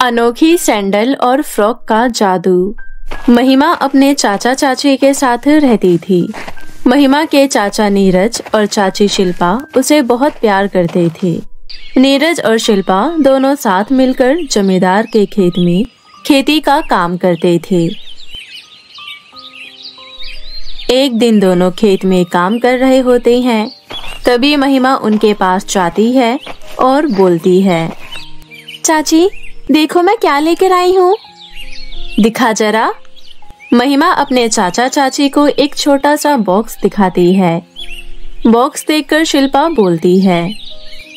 अनोखी सैंडल और फ्रॉक का जादू। महिमा अपने चाचा चाची के साथ रहती थी। महिमा के चाचा नीरज और चाची शिल्पा उसे बहुत प्यार करते थे। नीरज और शिल्पा दोनों साथ मिलकर जमींदार के खेत में खेती का काम करते थे। एक दिन दोनों खेत में काम कर रहे होते हैं, तभी महिमा उनके पास जाती है और बोलती है, चाची देखो मैं क्या लेकर आई हूँ। दिखा जरा। महिमा अपने चाचा चाची को एक छोटा सा बॉक्स दिखाती है। बॉक्स देखकर शिल्पा बोलती है,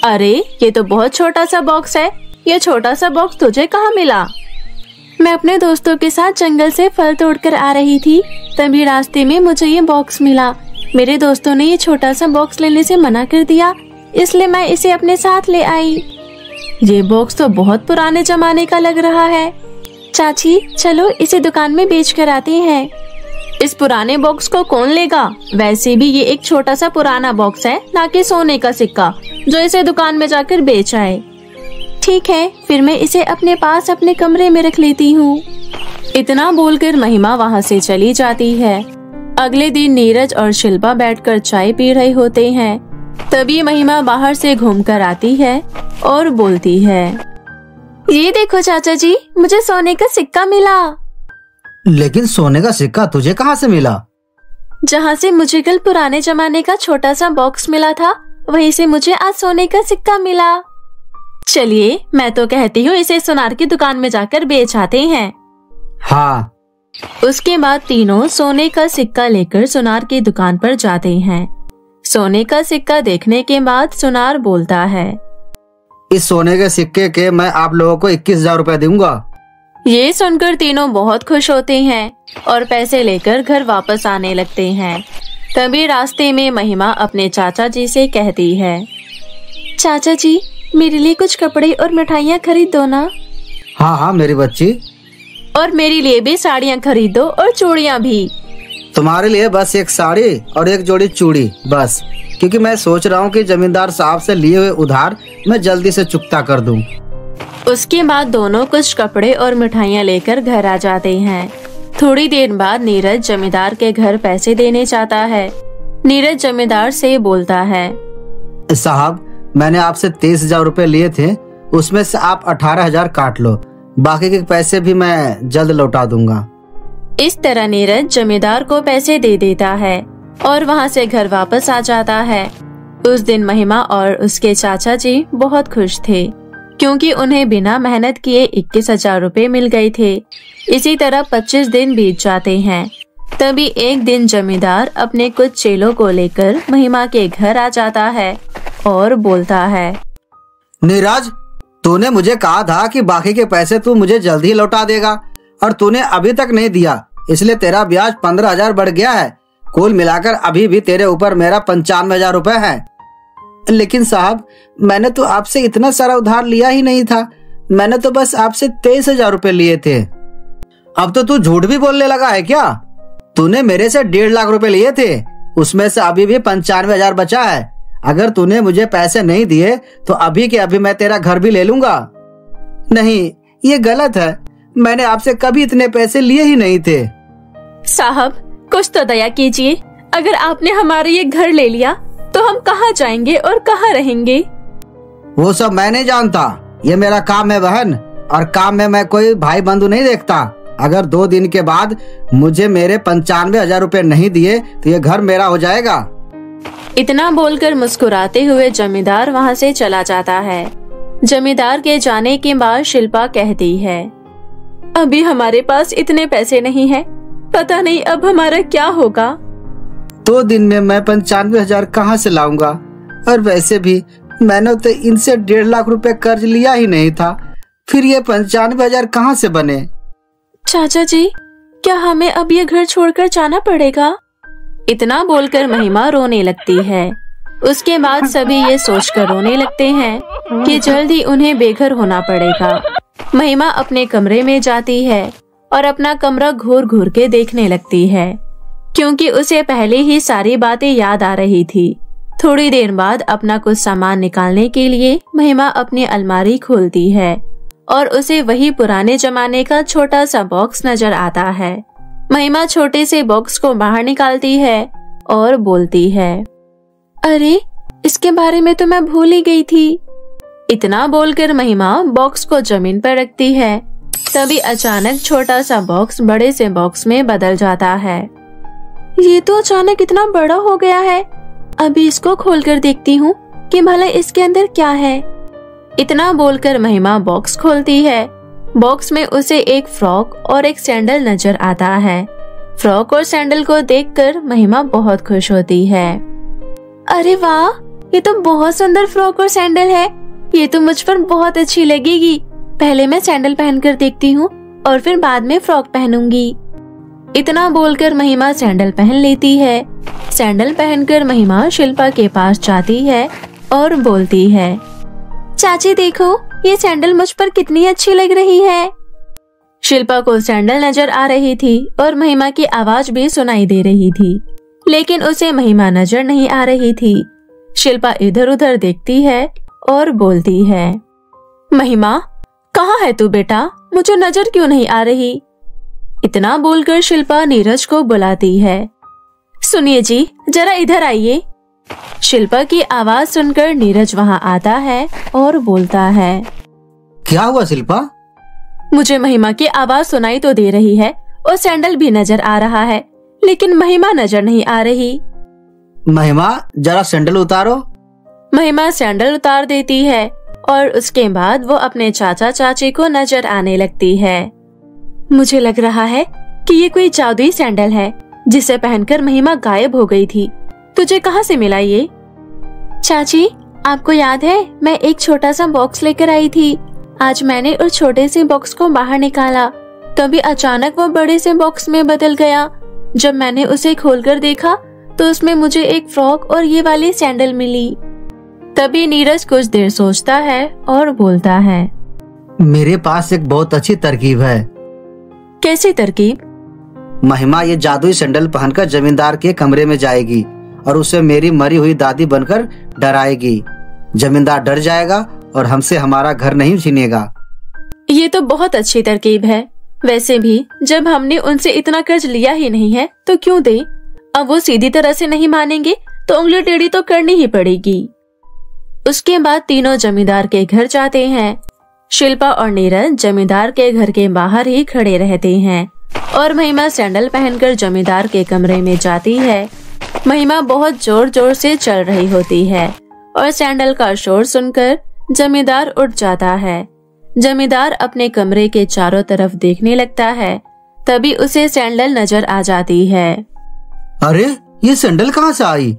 अरे ये तो बहुत छोटा सा बॉक्स है, ये छोटा सा बॉक्स तुझे कहाँ मिला? मैं अपने दोस्तों के साथ जंगल से फल तोड़कर आ रही थी, तभी रास्ते में मुझे ये बॉक्स मिला। मेरे दोस्तों ने ये छोटा सा बॉक्स लेने से मना कर दिया, इसलिए मैं इसे अपने साथ ले आई। ये बॉक्स तो बहुत पुराने जमाने का लग रहा है। चाची चलो इसे दुकान में बेच कर आते हैं। इस पुराने बॉक्स को कौन लेगा? वैसे भी ये एक छोटा सा पुराना बॉक्स है, ना कि सोने का सिक्का जो इसे दुकान में जाकर बेच आए। ठीक है, फिर मैं इसे अपने पास अपने कमरे में रख लेती हूँ। इतना बोलकर महिमा वहाँ से चली जाती है। अगले दिन नीरज और शिल्पा बैठकर चाय पी रहे होते हैं, तभी महिमा बाहर से घूमकर आती है और बोलती है, ये देखो चाचा जी, मुझे सोने का सिक्का मिला। लेकिन सोने का सिक्का तुझे कहाँ से मिला? जहाँ से मुझे कल पुराने जमाने का छोटा सा बॉक्स मिला था, वहीं से मुझे आज सोने का सिक्का मिला। चलिए मैं तो कहती हूँ इसे सुनार की दुकान में जाकर बेच आते हैं। हाँ। उसके बाद तीनों सोने का सिक्का लेकर सुनार की दुकान पर जाते हैं। सोने का सिक्का देखने के बाद सुनार बोलता है, इस सोने के सिक्के के मैं आप लोगों को 21,000 रुपए दूंगा। ये सुनकर तीनों बहुत खुश होते हैं और पैसे लेकर घर वापस आने लगते हैं। तभी रास्ते में महिमा अपने चाचा जी से कहती है, चाचा जी मेरे लिए कुछ कपड़े और मिठाइयाँ खरीद दो ना। हाँ हाँ मेरी बच्ची। और मेरे लिए भी साड़ियाँ खरीद दो और चूड़ियाँ भी। तुम्हारे लिए बस एक साड़ी और एक जोड़ी चूड़ी बस, क्योंकि मैं सोच रहा हूँ कि जमींदार साहब से लिए हुए उधार मैं जल्दी से चुकता कर दूं। उसके बाद दोनों कुछ कपड़े और मिठाइयाँ लेकर घर आ जाते हैं। थोड़ी देर बाद नीरज जमींदार के घर पैसे देने जाता है। नीरज जमींदार से बोलता है, साहब मैंने आपसे 23,000 रुपए लिए थे, उसमें से आप 18,000 काट लो, बाकी के पैसे भी मैं जल्द लौटा दूंगा। इस तरह नीरज जमींदार को पैसे दे देता है और वहाँ से घर वापस आ जाता है। उस दिन महिमा और उसके चाचा जी बहुत खुश थे, क्योंकि उन्हें बिना मेहनत किए 21,000 रुपए मिल गए थे। इसी तरह 25 दिन बीत जाते हैं। तभी एक दिन जमींदार अपने कुछ चेलों को लेकर महिमा के घर आ जाता है और बोलता है, नीरज तूने मुझे कहा था कि बाकी के पैसे तू मुझे जल्द ही लौटा देगा, और तूने अभी तक नहीं दिया, इसलिए तेरा ब्याज 15,000 बढ़ गया है। कुल मिलाकर अभी भी तेरे ऊपर मेरा 95,000 रुपए है। लेकिन साहब मैंने तो आपसे इतना सारा उधार लिया ही नहीं था, मैंने तो बस आपसे 23,000 रुपए लिए थे। अब तो तू झूठ भी बोलने लगा है क्या? तूने मेरे से 1.5 लाख रुपए लिए थे, उसमें से अभी भी 95,000 बचा है। अगर तूने मुझे पैसे नहीं दिए तो अभी के अभी मैं तेरा घर भी ले लूंगा। नहीं, ये गलत है, मैंने आपसे कभी इतने पैसे लिए ही नहीं थे। साहब कुछ तो दया कीजिए, अगर आपने हमारा ये घर ले लिया तो हम कहाँ जाएंगे और कहाँ रहेंगे? वो सब मैं नहीं जानता, ये मेरा काम है बहन, और काम में मैं कोई भाई बंधु नहीं देखता। अगर 2 दिन के बाद मुझे मेरे 95,000 रुपए नहीं दिए तो ये घर मेरा हो जाएगा। इतना बोलकर मुस्कुराते हुए जमींदार वहाँ से चला जाता है। जमींदार के जाने के बाद शिल्पा कहती है, अभी हमारे पास इतने पैसे नहीं है, पता नहीं अब हमारा क्या होगा। 2 दिन में मैं 95,000 कहाँ से लाऊंगा? और वैसे भी मैंने तो इनसे 1.5 लाख रुपए कर्ज लिया ही नहीं था, फिर ये 95,000 कहाँ से बने? चाचा जी क्या हमें अब ये घर छोड़कर जाना पड़ेगा? इतना बोलकर महिमा रोने लगती है। उसके बाद सभी ये सोचकर रोने लगते हैं कि जल्द ही उन्हें बेघर होना पड़ेगा। महिमा अपने कमरे में जाती है और अपना कमरा घूर घूर के देखने लगती है, क्योंकि उसे पहले ही सारी बातें याद आ रही थी। थोड़ी देर बाद अपना कुछ सामान निकालने के लिए महिमा अपनी अलमारी खोलती है और उसे वही पुराने जमाने का छोटा सा बॉक्स नजर आता है। महिमा छोटे से बॉक्स को बाहर निकालती है और बोलती है, अरे इसके बारे में तो मैं भूल ही गई थी। इतना बोलकर महिमा बॉक्स को जमीन पर रखती है। तभी अचानक छोटा सा बॉक्स बड़े से बॉक्स में बदल जाता है। ये तो अचानक इतना बड़ा हो गया है। अभी इसको खोलकर देखती हूँ कि भला इसके अंदर क्या है। इतना बोलकर महिमा बॉक्स खोलती है। बॉक्स में उसे एक फ्रॉक और एक सैंडल नजर आता है। फ्रॉक और सैंडल को देखकर महिमा बहुत खुश होती है। अरे वाह, ये तो बहुत सुंदर फ्रॉक और सैंडल है। ये तो मुझ पर बहुत अच्छी लगेगी। पहले मैं सैंडल पहनकर देखती हूँ और फिर बाद में फ्रॉक पहनूंगी। इतना बोलकर महिमा सैंडल पहन लेती है। सैंडल पहनकर महिमा शिल्पा के पास जाती है और बोलती है, चाची देखो, ये सैंडल मुझ पर कितनी अच्छी लग रही है। शिल्पा को सैंडल नजर आ रही थी और महिमा की आवाज भी सुनाई दे रही थी, लेकिन उसे महिमा नजर नहीं आ रही थी। शिल्पा इधर उधर देखती है और बोलती है, महिमा कहाँ है तू बेटा, मुझे नजर क्यों नहीं आ रही। इतना बोलकर शिल्पा नीरज को बुलाती है। सुनिए जी, जरा इधर आइए। शिल्पा की आवाज सुनकर नीरज वहाँ आता है और बोलता है, क्या हुआ शिल्पा? मुझे महिमा की आवाज सुनाई तो दे रही है और सैंडल भी नजर आ रहा है, लेकिन महिमा नजर नहीं आ रही। महिमा जरा सैंडल उतारो। महिमा सैंडल उतार देती है और उसके बाद वो अपने चाचा चाची को नजर आने लगती है। मुझे लग रहा है कि ये कोई जादुई सैंडल है जिसे पहनकर महिमा गायब हो गई थी। तुझे कहाँ से मिला ये? चाची, आपको याद है मैं एक छोटा सा बॉक्स लेकर आई थी। आज मैंने उस छोटे से बॉक्स को बाहर निकाला, तभी अचानक वो बड़े से बॉक्स में बदल गया। जब मैंने उसे खोलकर देखा तो उसमें मुझे एक फ्रॉक और ये वाली सैंडल मिली। तभी नीरज कुछ देर सोचता है और बोलता है, मेरे पास एक बहुत अच्छी तरकीब है। कैसी तरकीब? महिमा ये जादुई सैंडल पहनकर जमींदार के कमरे में जाएगी और उसे मेरी मरी हुई दादी बनकर डराएगी। जमींदार डर जाएगा और हमसे हमारा घर नहीं छीनेगा। ये तो बहुत अच्छी तरकीब है। वैसे भी जब हमने उनसे इतना कर्ज लिया ही नहीं है तो क्यों दे। अब वो सीधी तरह से नहीं मानेंगे तो उंगली टेढ़ी तो करनी ही पड़ेगी। उसके बाद तीनों जमींदार के घर जाते हैं। शिल्पा और नीरज जमींदार के घर के बाहर ही खड़े रहते हैं और महिमा सैंडल पहनकर जमींदार के कमरे में जाती है। महिमा बहुत जोर जोर से चल रही होती है और सैंडल का शोर सुनकर जमींदार उठ जाता है। जमींदार अपने कमरे के चारों तरफ देखने लगता है। तभी उसे सैंडल नजर आ जाती है। अरे ये सैंडल कहाँ से आई?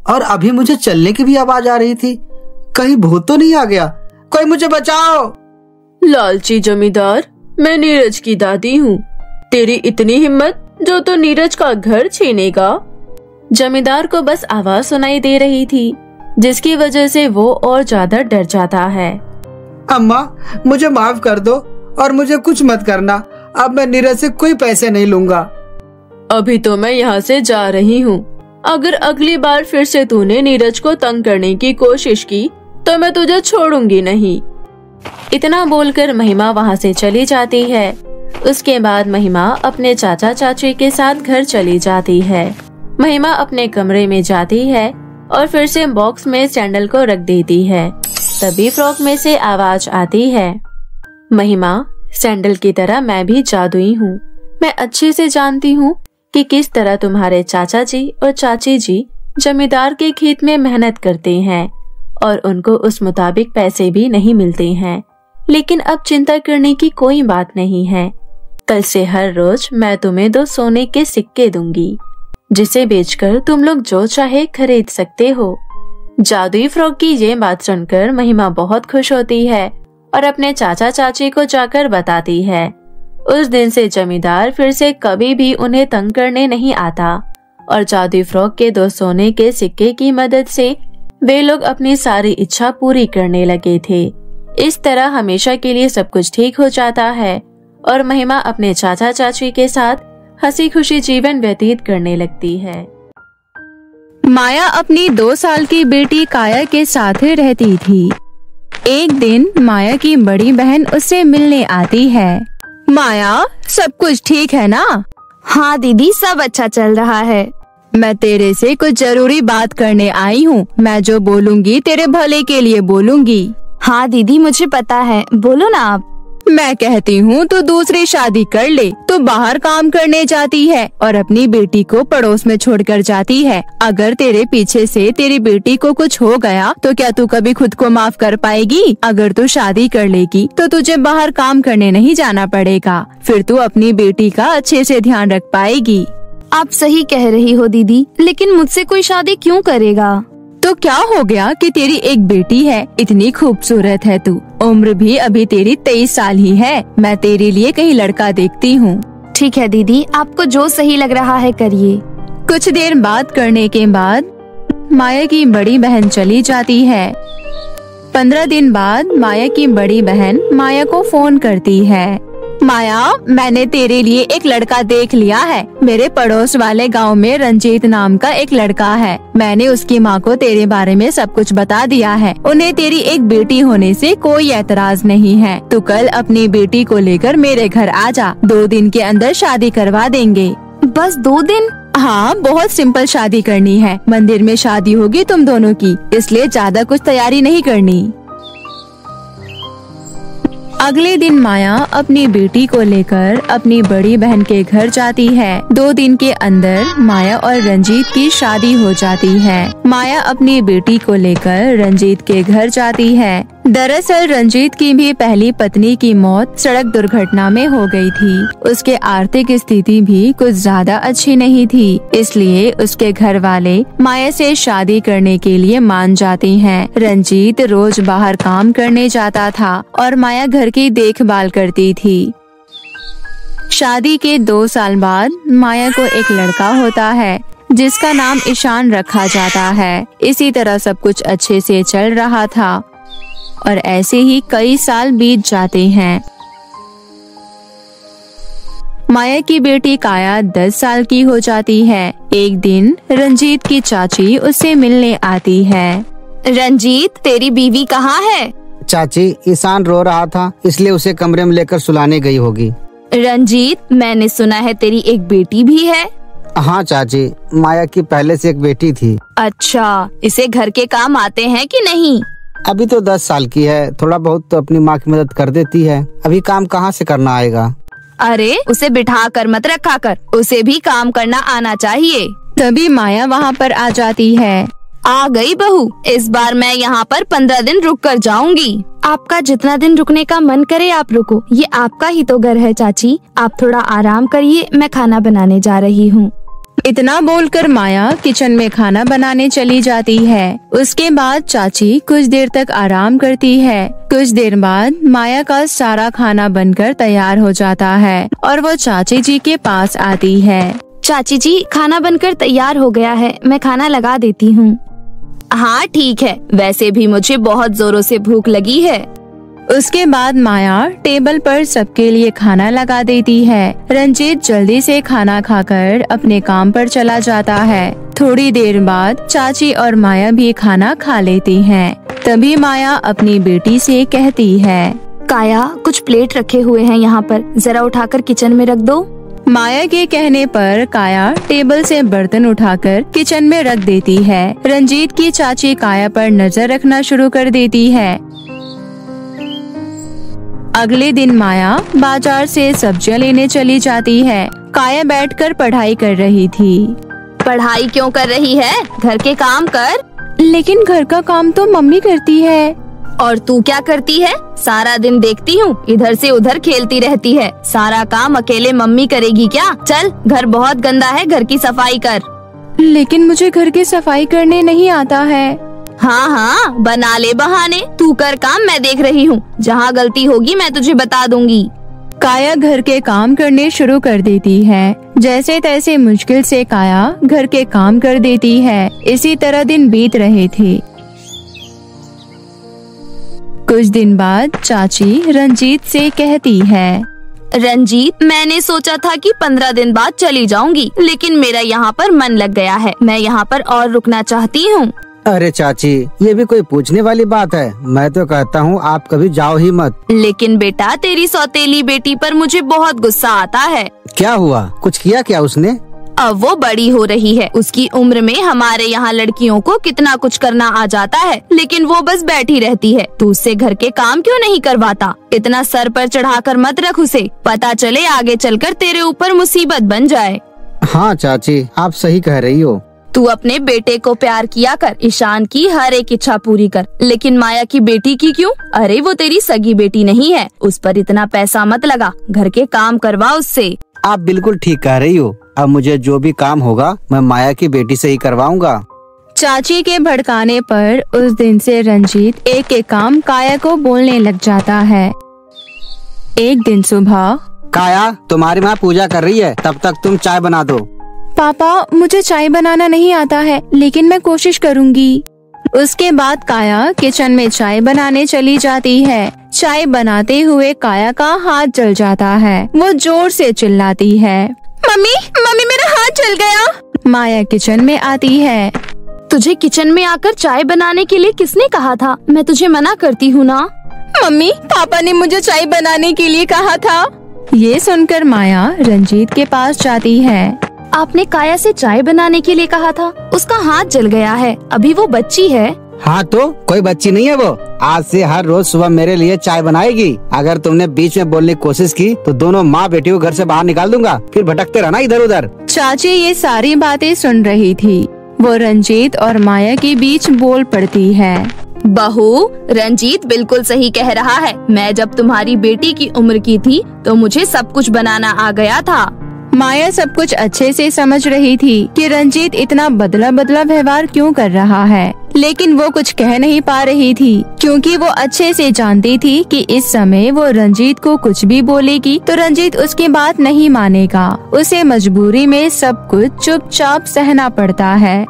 और अभी मुझे चलने की भी आवाज आ रही थी। कहीं भूत तो नहीं आ गया? कोई मुझे बचाओ। लालची जमींदार, मैं नीरज की दादी हूँ। तेरी इतनी हिम्मत जो तो नीरज का घर छीनेगा। जमींदार को बस आवाज सुनाई दे रही थी, जिसकी वजह से वो और ज्यादा डर जाता है। अम्मा, मुझे माफ कर दो और मुझे कुछ मत करना। अब मैं नीरज से कोई पैसे नहीं लूंगा। अभी तो मैं यहाँ से जा रही हूँ। अगर अगली बार फिर से तूने नीरज को तंग करने की कोशिश की तो मैं तुझे छोड़ूंगी नहीं। इतना बोलकर महिमा वहाँ से चली जाती है। उसके बाद महिमा अपने चाचा चाची के साथ घर चली जाती है। महिमा अपने कमरे में जाती है और फिर से बॉक्स में सैंडल को रख देती है। तभी फ्रॉक में से आवाज आती है, महिमा, सैंडल की तरह मैं भी जादुई हूँ। मैं अच्छे से जानती हूँ कि किस तरह तुम्हारे चाचा जी और चाची जी जमींदार के खेत में मेहनत करते हैं और उनको उस मुताबिक पैसे भी नहीं मिलते हैं। लेकिन अब चिंता करने की कोई बात नहीं है। कल से हर रोज मैं तुम्हें 2 सोने के सिक्के दूंगी, जिसे बेचकर तुम लोग जो चाहे खरीद सकते हो। जादुई फ्रॉक की ये बात सुनकर महिमा बहुत खुश होती है और अपने चाचा चाची को जाकर बताती है। उस दिन से जमींदार फिर से कभी भी उन्हें तंग करने नहीं आता और जादुई फ्रॉक के 2 सोने के सिक्के की मदद से वे लोग अपनी सारी इच्छा पूरी करने लगे थे। इस तरह हमेशा के लिए सब कुछ ठीक हो जाता है और महिमा अपने चाचा चाची के साथ हंसी खुशी जीवन व्यतीत करने लगती है। माया अपनी 2 साल की बेटी काया के साथ रहती थी। एक दिन माया की बड़ी बहन उससे मिलने आती है। माया, सब कुछ ठीक है ना? हाँ दीदी, सब अच्छा चल रहा है। मैं तेरे से कुछ जरूरी बात करने आई हूँ। मैं जो बोलूँगी तेरे भले के लिए बोलूँगी। हाँ दीदी, मुझे पता है, बोलो ना आप। मैं कहती हूँ तू दूसरी शादी कर ले। तू बाहर काम करने जाती है और अपनी बेटी को पड़ोस में छोड़कर जाती है। अगर तेरे पीछे से तेरी बेटी को कुछ हो गया तो क्या तू कभी खुद को माफ कर पाएगी? अगर तू शादी कर लेगी तो तुझे बाहर काम करने नहीं जाना पड़ेगा। फिर तू अपनी बेटी का अच्छे से ध्यान रख पाएगी। आप सही कह रही हो दीदी, लेकिन मुझसे कोई शादी क्यों करेगा? तो क्या हो गया कि तेरी एक बेटी है, इतनी खूबसूरत है तू। उम्र भी अभी तेरी 23 साल ही है। मैं तेरे लिए कहीं लड़का देखती हूँ। ठीक है दीदी, आपको जो सही लग रहा है करिए। कुछ देर बात करने के बाद माया की बड़ी बहन चली जाती है। 15 दिन बाद माया की बड़ी बहन माया को फोन करती है। माया, मैंने तेरे लिए एक लड़का देख लिया है। मेरे पड़ोस वाले गांव में रंजीत नाम का एक लड़का है। मैंने उसकी माँ को तेरे बारे में सब कुछ बता दिया है। उन्हें तेरी एक बेटी होने से कोई एतराज नहीं है। तू कल अपनी बेटी को लेकर मेरे घर आ जा। 2 दिन के अंदर शादी करवा देंगे। बस 2 दिन? हाँ, बहुत सिंपल शादी करनी है। मंदिर में शादी होगी तुम दोनों की, इसलिए ज्यादा कुछ तैयारी नहीं करनी। अगले दिन माया अपनी बेटी को लेकर अपनी बड़ी बहन के घर जाती है। 2 दिन के अंदर माया और रंजीत की शादी हो जाती है। माया अपनी बेटी को लेकर रंजीत के घर जाती है। दरअसल रंजीत की भी पहली पत्नी की मौत सड़क दुर्घटना में हो गई थी। उसके आर्थिक स्थिति भी कुछ ज्यादा अच्छी नहीं थी, इसलिए उसके घर वाले माया से शादी करने के लिए मान जाते हैं। रंजीत रोज बाहर काम करने जाता था और माया घर की देखभाल करती थी। शादी के 2 साल बाद माया को एक लड़का होता है जिसका नाम ईशान रखा जाता है। इसी तरह सब कुछ अच्छे से चल रहा था और ऐसे ही कई साल बीत जाते हैं। माया की बेटी काया 10 साल की हो जाती है। एक दिन रंजीत की चाची उससे मिलने आती है। रंजीत, तेरी बीवी कहाँ है? चाची, ईशान रो रहा था, इसलिए उसे कमरे में लेकर सुलाने गई होगी। रंजीत, मैंने सुना है तेरी एक बेटी भी है। हाँ चाची, माया की पहले से एक बेटी थी। अच्छा, इसे घर के काम आते हैं कि नहीं? अभी तो 10 साल की है, थोड़ा बहुत तो अपनी माँ की मदद कर देती है। अभी काम कहाँ से करना आएगा? अरे, उसे बिठा कर मत रखा कर, उसे भी काम करना आना चाहिए। तभी माया वहाँ पर आ जाती है। आ गई बहू, इस बार मैं यहाँ पर 15 दिन रुक कर जाऊंगी। आपका जितना दिन रुकने का मन करे आप रुको, ये आपका ही तो घर है चाची। आप थोड़ा आराम करिए, मैं खाना बनाने जा रही हूँ। इतना बोलकर माया किचन में खाना बनाने चली जाती है। उसके बाद चाची कुछ देर तक आराम करती है। कुछ देर बाद माया का सारा खाना बनकर तैयार हो जाता है और वो चाची जी के पास आती है। चाची जी, खाना बनकर तैयार हो गया है, मैं खाना लगा देती हूँ। हाँ ठीक है, वैसे भी मुझे बहुत जोरों से भूख लगी है। उसके बाद माया टेबल पर सबके लिए खाना लगा देती है। रंजीत जल्दी से खाना खाकर अपने काम पर चला जाता है। थोड़ी देर बाद चाची और माया भी खाना खा लेती हैं। तभी माया अपनी बेटी से कहती है, काया, कुछ प्लेट रखे हुए हैं यहाँ पर, जरा उठाकर किचन में रख दो। माया के कहने पर काया टेबल से बर्तन उठाकर किचन में रख देती है। रंजीत की चाची काया पर नजर रखना शुरू कर देती है। अगले दिन माया बाजार से सब्जियां लेने चली जाती है। काया बैठकर पढ़ाई कर रही थी। पढ़ाई क्यों कर रही है? घर के काम कर। लेकिन घर का काम तो मम्मी करती है। और तू क्या करती है? सारा दिन देखती हूँ इधर से उधर खेलती रहती है। सारा काम अकेले मम्मी करेगी क्या? चल, घर बहुत गंदा है, घर की सफाई कर। लेकिन मुझे घर की सफाई करने नहीं आता है। हाँ हाँ, बना ले बहाने, तू कर काम, मैं देख रही हूँ। जहाँ गलती होगी मैं तुझे बता दूंगी। काया घर के काम करने शुरू कर देती है। जैसे तैसे मुश्किल से काया घर के काम कर देती है। इसी तरह दिन बीत रहे थे। कुछ दिन बाद चाची रंजीत से कहती है, रंजीत, मैंने सोचा था कि 15 दिन बाद चली जाऊंगी, लेकिन मेरा यहाँ पर मन लग गया है। मैं यहाँ पर और रुकना चाहती हूँ। अरे चाची, ये भी कोई पूछने वाली बात है? मैं तो कहता हूँ आप कभी जाओ ही मत। लेकिन बेटा, तेरी सौतेली बेटी पर मुझे बहुत गुस्सा आता है। क्या हुआ? कुछ किया क्या उसने? अब वो बड़ी हो रही है। उसकी उम्र में हमारे यहाँ लड़कियों को कितना कुछ करना आ जाता है, लेकिन वो बस बैठी रहती है। तू उससे घर के काम क्यों नहीं करवाता? इतना सर पर चढ़ाकर मत रख उसे, पता चले आगे चलकर तेरे ऊपर मुसीबत बन जाए। हाँ चाची, आप सही कह रही हो। तू अपने बेटे को प्यार किया कर, ईशान की हर एक इच्छा पूरी कर, लेकिन माया की बेटी की क्यों? अरे वो तेरी सगी बेटी नहीं है, उस पर इतना पैसा मत लगा, घर के काम करवा उससे। आप बिल्कुल ठीक कह रही हो। अब मुझे जो भी काम होगा मैं माया की बेटी से ही करवाऊंगा। चाची के भड़काने पर उस दिन से रंजीत एक एक काम काया को बोलने लग जाता है। एक दिन सुबह, काया, तुम्हारी माँ पूजा कर रही है, तब तक तुम चाय बना दो। पापा, मुझे चाय बनाना नहीं आता है, लेकिन मैं कोशिश करूँगी। उसके बाद काया किचन में चाय बनाने चली जाती है। चाय बनाते हुए काया का हाथ जल जाता है। वो जोर से चिल्लाती है, मम्मी, मम्मी, मेरा हाथ जल गया। माया किचन में आती है। तुझे किचन में आकर चाय बनाने के लिए किसने कहा था? मैं तुझे मना करती हूँ ना। मम्मी, पापा ने मुझे चाय बनाने के लिए कहा था। ये सुनकर माया रंजीत के पास जाती है। आपने काया से चाय बनाने के लिए कहा था? उसका हाथ जल गया है, अभी वो बच्ची है। हाँ तो कोई बच्ची नहीं है वो। आज से हर रोज सुबह मेरे लिए चाय बनाएगी। अगर तुमने बीच में बोलने की कोशिश की तो दोनों माँ बेटी को घर से बाहर निकाल दूंगा, फिर भटकते रहना इधर उधर। चाची ये सारी बातें सुन रही थी। वो रंजीत और माया के बीच बोल पड़ती है। बहू, रंजीत बिल्कुल सही कह रहा है। मैं जब तुम्हारी बेटी की उम्र की थी तो मुझे सब कुछ बनाना आ गया था। माया सब कुछ अच्छे से समझ रही थी कि रंजीत इतना बदला बदला व्यवहार क्यों कर रहा है, लेकिन वो कुछ कह नहीं पा रही थी, क्योंकि वो अच्छे से जानती थी कि इस समय वो रंजीत को कुछ भी बोलेगी तो रंजीत उसकी बात नहीं मानेगा। उसे मजबूरी में सब कुछ चुपचाप सहना पड़ता है।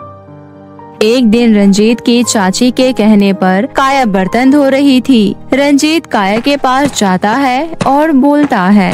एक दिन रंजीत की चाची के कहने पर काया बर्तन धो रही थी। रंजीत काया के पास जाता है और बोलता है,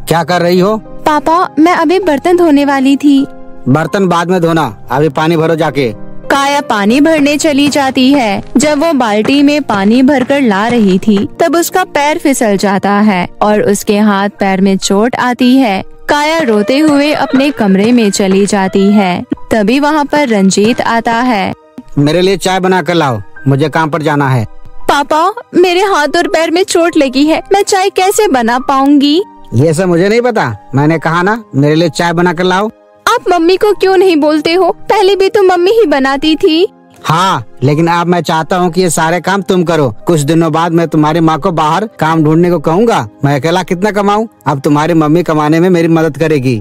क्या कर रही हो? पापा, मैं अभी बर्तन धोने वाली थी। बर्तन बाद में धोना, अभी पानी भरो जाके। काया पानी भरने चली जाती है। जब वो बाल्टी में पानी भरकर ला रही थी तब उसका पैर फिसल जाता है और उसके हाथ पैर में चोट आती है। काया रोते हुए अपने कमरे में चली जाती है। तभी वहाँ पर रंजीत आता है। मेरे लिए चाय बना कर लाओ, मुझे काम पर जाना है। पापा, मेरे हाथ और पैर में चोट लगी है, मैं चाय कैसे बना पाऊंगी? ये सब मुझे नहीं पता, मैंने कहा ना मेरे लिए चाय बना कर लाओ। आप मम्मी को क्यों नहीं बोलते हो? पहले भी तो मम्मी ही बनाती थी। हाँ, लेकिन अब मैं चाहता हूँ कि ये सारे काम तुम करो। कुछ दिनों बाद मैं तुम्हारी माँ को बाहर काम ढूंढने को कहूँगा। मैं अकेला कितना कमाऊँ? अब तुम्हारी मम्मी कमाने में मेरी मदद करेगी।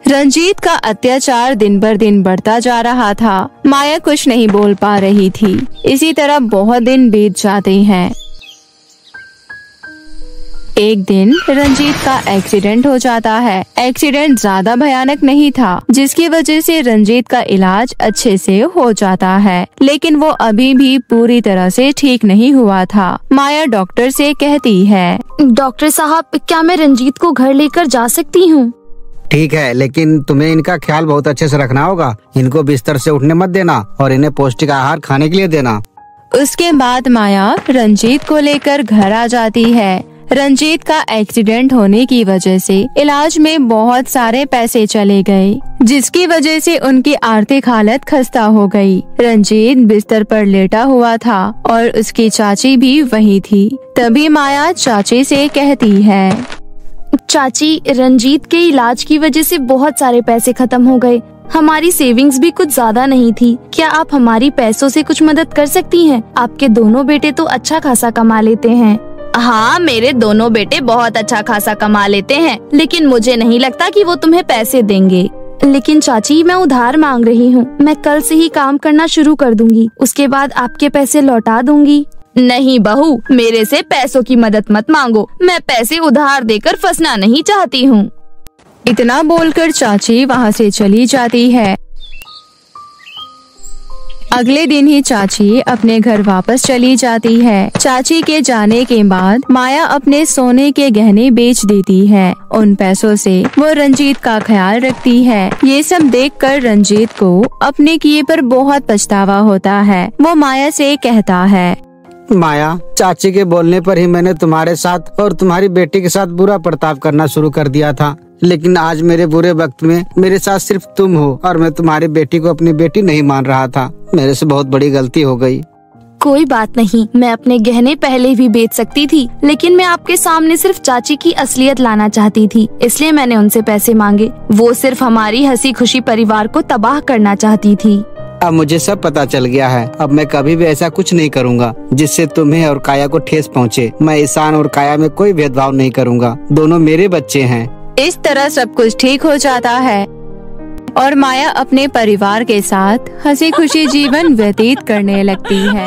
रंजीत का अत्याचार दिन भर दिन बढ़ता जा रहा था। माया कुछ नहीं बोल पा रही थी। इसी तरह बहुत दिन बीत जाते हैं। एक दिन रंजीत का एक्सीडेंट हो जाता है। एक्सीडेंट ज्यादा भयानक नहीं था, जिसकी वजह से रंजीत का इलाज अच्छे से हो जाता है, लेकिन वो अभी भी पूरी तरह से ठीक नहीं हुआ था। माया डॉक्टर से कहती है, डॉक्टर साहब, क्या मैं रंजीत को घर लेकर जा सकती हूँ? ठीक है, लेकिन तुम्हें इनका ख्याल बहुत अच्छे से रखना होगा। इनको बिस्तर से उठने मत देना और इन्हें पौष्टिक आहार खाने के लिए देना। उसके बाद माया रंजीत को लेकर घर आ जाती है। रंजीत का एक्सीडेंट होने की वजह से इलाज में बहुत सारे पैसे चले गए, जिसकी वजह से उनकी आर्थिक हालत खस्ता हो गई। रंजीत बिस्तर पर लेटा हुआ था और उसकी चाची भी वही थी। तभी माया चाची से कहती है, चाची, रंजीत के इलाज की वजह से बहुत सारे पैसे खत्म हो गए। हमारी सेविंग्स भी कुछ ज्यादा नहीं थी। क्या आप हमारी पैसों से कुछ मदद कर सकती हैं? आपके दोनों बेटे तो अच्छा खासा कमा लेते हैं। हाँ, मेरे दोनों बेटे बहुत अच्छा खासा कमा लेते हैं, लेकिन मुझे नहीं लगता कि वो तुम्हें पैसे देंगे। लेकिन चाची, मैं उधार मांग रही हूँ। मैं कल से ही काम करना शुरू कर दूंगी, उसके बाद आपके पैसे लौटा दूंगी। नहीं बहू, मेरे से पैसों की मदद मत मांगो। मैं पैसे उधार देकर फंसना नहीं चाहती हूँ। इतना बोलकर चाची वहाँ से चली जाती है। अगले दिन ही चाची अपने घर वापस चली जाती है। चाची के जाने के बाद माया अपने सोने के गहने बेच देती है। उन पैसों से वो रंजीत का ख्याल रखती है। ये सब देखकर रंजीत को अपने किए पर बहुत पछतावा होता है। वो माया से कहता है, माया, चाची के बोलने पर ही मैंने तुम्हारे साथ और तुम्हारी बेटी के साथ बुरा बर्ताव करना शुरू कर दिया था, लेकिन आज मेरे बुरे वक्त में मेरे साथ सिर्फ तुम हो और मैं तुम्हारी बेटी को अपनी बेटी नहीं मान रहा था। मेरे से बहुत बड़ी गलती हो गई। कोई बात नहीं, मैं अपने गहने पहले भी बेच सकती थी, लेकिन मैं आपके सामने सिर्फ चाची की असलियत लाना चाहती थी, इसलिए मैंने उनसे पैसे मांगे। वो सिर्फ हमारी हंसी खुशी परिवार को तबाह करना चाहती थी। अब मुझे सब पता चल गया है। अब मैं कभी भी ऐसा कुछ नहीं करूँगा जिससे तुम्हें और काया को ठेस पहुँचे। मैं ईशान और काया में कोई भेदभाव नहीं करूँगा। दोनों मेरे बच्चे हैं। इस तरह सब कुछ ठीक हो जाता है और माया अपने परिवार के साथ हंसी खुशी जीवन व्यतीत करने लगती है।